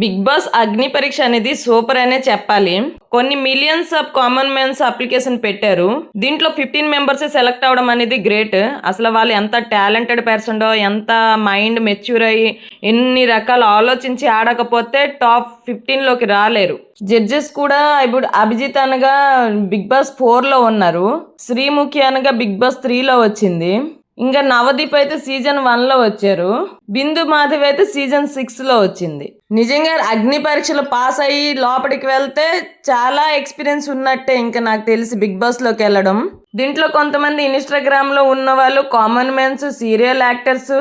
Big boss అగ్ని పరీక్ష అనేది సూపర్ అనే చెప్పాలి. కొన్ని millions of common mans application పెట్టారు. దీంట్లో 15 మెంబర్స్ సెలెక్ట్ అవడం అనేది గ్రేట్. అసలు వాళ్ళు ఎంత టాలెంటెడ్ పర్సన్, ఎంత మైండ్ మెచ్యూర్ అయ్యి ఎన్ని రకాలు ఆలోచించి ఆడకపోతే టాప్ 15 లోకి రాలేరు. జడ్జెస్ కూడా ఇప్పుడు అభిజిత్ అనగా బిగ్ బాస్ 4 లో ఉన్నారు. శ్రీముఖి అనగా బిగ్ బాస్ 3లో వచ్చింది. ఇంకా నవదీప్ అయితే సీజన్ 1లో వచ్చారు. బిందు మాధవి అయితే సీజన్ 6లో వచ్చింది. నిజంగా అగ్ని పరీక్షలు పాస్ అయ్యి లోపలికి వెళ్తే చాలా ఎక్స్పీరియన్స్ ఉన్నట్టే ఇంకా నాకు తెలిసి బిగ్ బాస్ లోకి వెళ్ళడం. దీంట్లో కొంతమంది ఇన్స్టాగ్రామ్ లో ఉన్న వాళ్ళు, కామన్ మ్యాన్స్, సీరియల్ యాక్టర్స్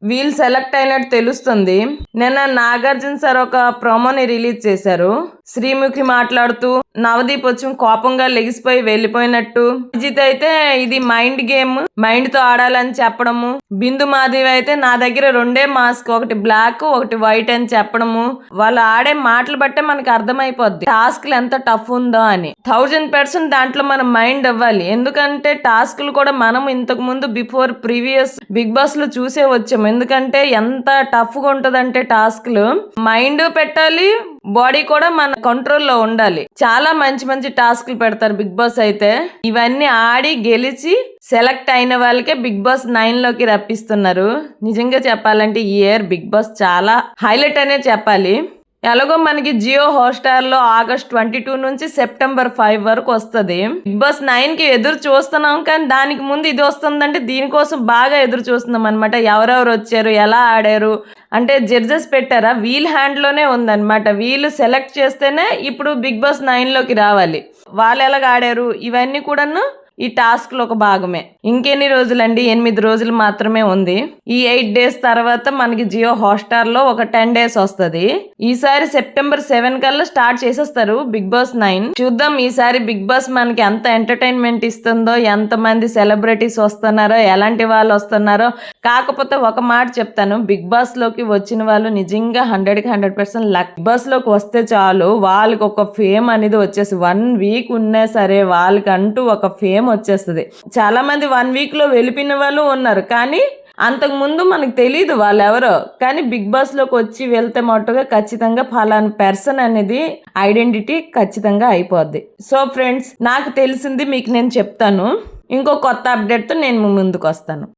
వీళ్ళు సెలెక్ట్ అయినట్టు తెలుస్తుంది. నిన్న నాగార్జున సార్ ఒక ప్రోమోని రిలీజ్ చేశారు. శ్రీముఖి మాట్లాడుతూ నవదీప్ వచ్చి కోపంగా లెగిసిపోయి వెళ్ళిపోయినట్టు, అజిత్ అయితే ఇది మైండ్ గేమ్, మైండ్ తో ఆడాలని చెప్పడము, బిందు మాధవి అయితే నా దగ్గర 2 మాస్క్, ఒకటి బ్లాక్ ఒకటి వైట్ అని చెప్పడము. వాళ్ళు ఆడే మాటలు బట్టే మనకు అర్థమైపోద్ది టాస్క్లు ఎంత టఫ్ ఉందో అని. 1000% దాంట్లో మనం మైండ్ అవ్వాలి. ఎందుకంటే టాస్క్లు కూడా మనం ఇంతకు ముందు బిఫోర్ ప్రీవియస్ బిగ్ బాస్ లో చూసే వచ్చాము. ఎందుకంటే ఎంత టఫ్ గా ఉంటదంటే టాస్క్లు మైండ్ పెట్టాలి, బాడీ కూడా మన కంట్రోల్లో ఉండాలి. చాలా మంచి మంచి టాస్క్లు పెడతారు బిగ్ బాస్ అయితే. ఇవన్నీ ఆడి గెలిచి సెలెక్ట్ అయిన వాళ్ళకే బిగ్ బాస్ 9 లోకి రప్పిస్తున్నారు. నిజంగా చెప్పాలంటే ఈ ఇయర్ బిగ్ బాస్ చాలా హైలైట్ అనే చెప్పాలి. ఎలాగో మనకి జియో హాట్‌స్టార్ లో ఆగస్ట్ 22 నుంచి సెప్టెంబర్ 5 వరకు వస్తుంది. బిగ్ బాస్ 9 కి ఎదురు చూస్తున్నాం, కానీ దానికి ముందు ఇది వస్తుందంటే దీనికోసం బాగా ఎదురు చూస్తున్నాం అనమాట. ఎవరెవరు వచ్చారు, ఎలా ఆడారు అంటే జడ్జెస్ పెట్టారా, వీళ్ళ హ్యాండ్ లోనే ఉందన్నమాట. వీళ్ళు సెలెక్ట్ చేస్తేనే ఇప్పుడు బిగ్ బాస్ 9 లోకి రావాలి. వాళ్ళు ఎలాగ ఆడారు ఇవన్నీ కూడాను ఈ టాస్క్ లో ఒక భాగమే. ఇంకెన్ని రోజులండి, 8 రోజులు మాత్రమే ఉంది. ఈ 8 డేస్ తర్వాత మనకి జియో హాట్‌స్టార్ లో ఒక 10 డేస్ వస్తుంది. ఈసారి సెప్టెంబర్ 7 కల్లా స్టార్ట్ చేసేస్తారు బిగ్ బాస్ 9. చూద్దాం ఈసారి బిగ్ బాస్ మనకి ఎంత ఎంటర్టైన్మెంట్ ఇస్తుందో, ఎంత మంది సెలబ్రిటీస్ వస్తున్నారో, ఎలాంటి వాళ్ళు వస్తున్నారో. కాకపోతే ఒక మాట చెప్తాను, బిగ్ బాస్ లోకి వచ్చిన వాళ్ళు నిజంగా 100కి 100% లక్. బిగ్ బాస్ లోకి వస్తే చాలు వాళ్ళకి ఒక ఫేమ్ అనేది వచ్చేసి 1 వీక్ ఉన్నా సరే వాళ్ళకంటూ ఒక ఫేమ్ వచ్చేస్తుంది. చాలా మంది 1 వీక్ లో వెళ్ళిపోయిన వాళ్ళు ఉన్నారు, కానీ అంతకు ముందు మనకు తెలియదు వాళ్ళు ఎవరో. కానీ బిగ్ బాస్ లోకి వచ్చి వెళ్తే మట్టుగా ఖచ్చితంగా ఫలానా పర్సన్ అనేది ఐడెంటిటీ ఖచ్చితంగా అయిపోద్ది. సో ఫ్రెండ్స్, నాకు తెలిసింది మీకు నేను చెప్తాను. ఇంకో కొత్త అప్డేట్తో నేను ముందుకు వస్తాను.